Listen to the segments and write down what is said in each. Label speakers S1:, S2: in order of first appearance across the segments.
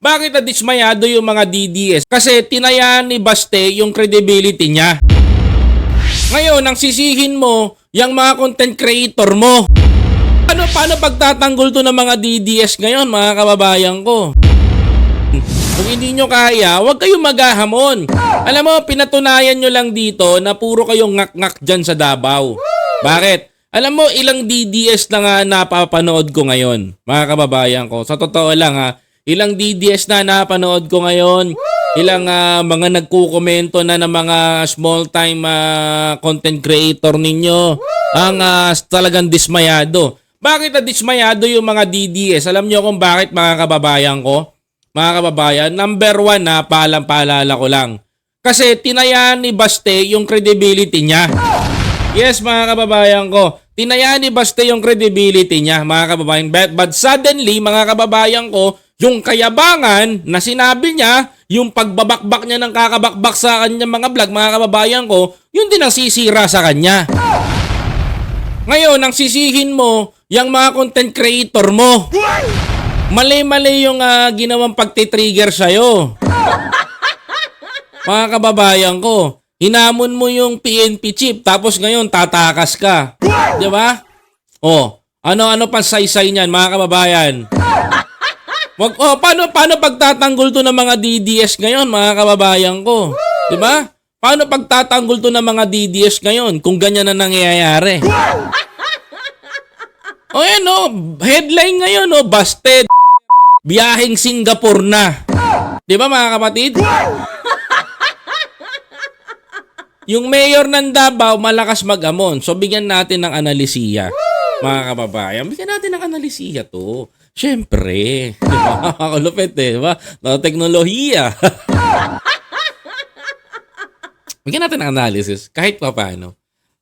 S1: Bakit nadismayado yung mga DDS? Kasi tinayaan ni Baste yung credibility niya. Ngayon, ang sisihin mo, yung mga content creator mo. Paano pagtatanggol to ng mga DDS ngayon, mga kababayan ko? Kung hindi nyo kaya, huwag kayong maghahamon. Alam mo, pinatunayan nyo lang dito na puro kayong ngak-ngak dyan sa Davao. Bakit? Alam mo, ilang DDS na nga napapanood ko ngayon, mga kababayan ko. Sa totoo lang ha, ilang DDS na napanood ko ngayon, ilang mga nagkukomento na ng mga small-time content creator ninyo, ang talagang dismayado. Bakit na dismayado yung mga DDS? Alam nyo kung bakit, mga kababayan ko? Mga kababayan, number one na paalala ko lang. Kasi tinayaan ni Baste yung credibility niya. Yes, mga kababayan ko. Tinayaan ni Baste yung credibility niya, mga kababayan. But suddenly, mga kababayan ko, yung kayabangan na sinabi niya, yung pagbabakbak niya ng kakabakbak sa kanyang mga vlog, mga kababayan ko, yun din ang sisira sa kanya. Ngayon, ang sisihin mo, yung mga content creator mo. Mali-mali yung ginawang pagtitrigger sa'yo. Mga kababayan ko, hinamon mo yung PNP chief, tapos ngayon tatakas ka. Di ba? Oh, ano pang saysay niyan, mga kababayan? Paano pagtatanggol to ng mga DDS ngayon, mga kababayan ko? Di ba? Paano pagtatanggol to ng mga DDS ngayon kung ganyan na nangyayari? O yan o, headline ngayon o, busted. Biyaheng Singapore na. Di ba, mga kapatid? Yung mayor ng Davao malakas mag-amon. So bigyan natin ng analisiya, mga kababayan. Bigyan natin ng analisiya to. Siyempre. Di ba? Makulupit eh. Di ba? No, teknolohiya. Bigyan natin ng analysis. Kahit pa paano.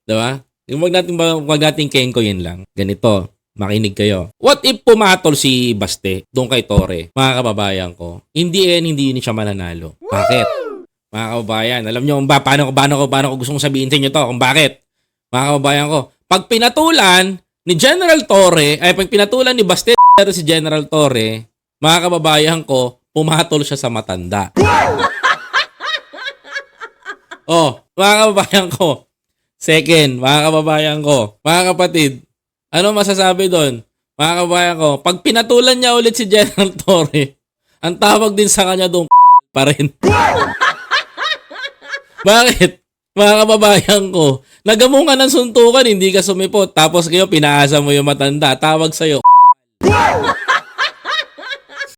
S1: Di ba? Wag natin kengko yun lang. Ganito. Makinig kayo. What if pumatol si Baste doon kay Tore, mga kababayan ko? Hindi siya mananalo. Bakit? Mga kababayan, alam nyo ba paano ko gustong sabihin sa inyo to kung bakit? Mga kababayan ko, pag pinatulan ni General Tore, pag pinatulan ni Baste si General Tore, mga kababayan ko, pumatol siya sa matanda. Oh, mga kababayan ko. Second, mga kababayan ko, mga kapatid, ano masasabi doon? Mga kababayan ko, pag pinatulan niya ulit si General Torre, ang tawag din sa kanya doon pa rin. Bakit? Mga kababayan ko, nagamo ka ng suntukan, hindi ka sumipot, tapos kayo pinaasa mo yung matanda, tawag sa'yo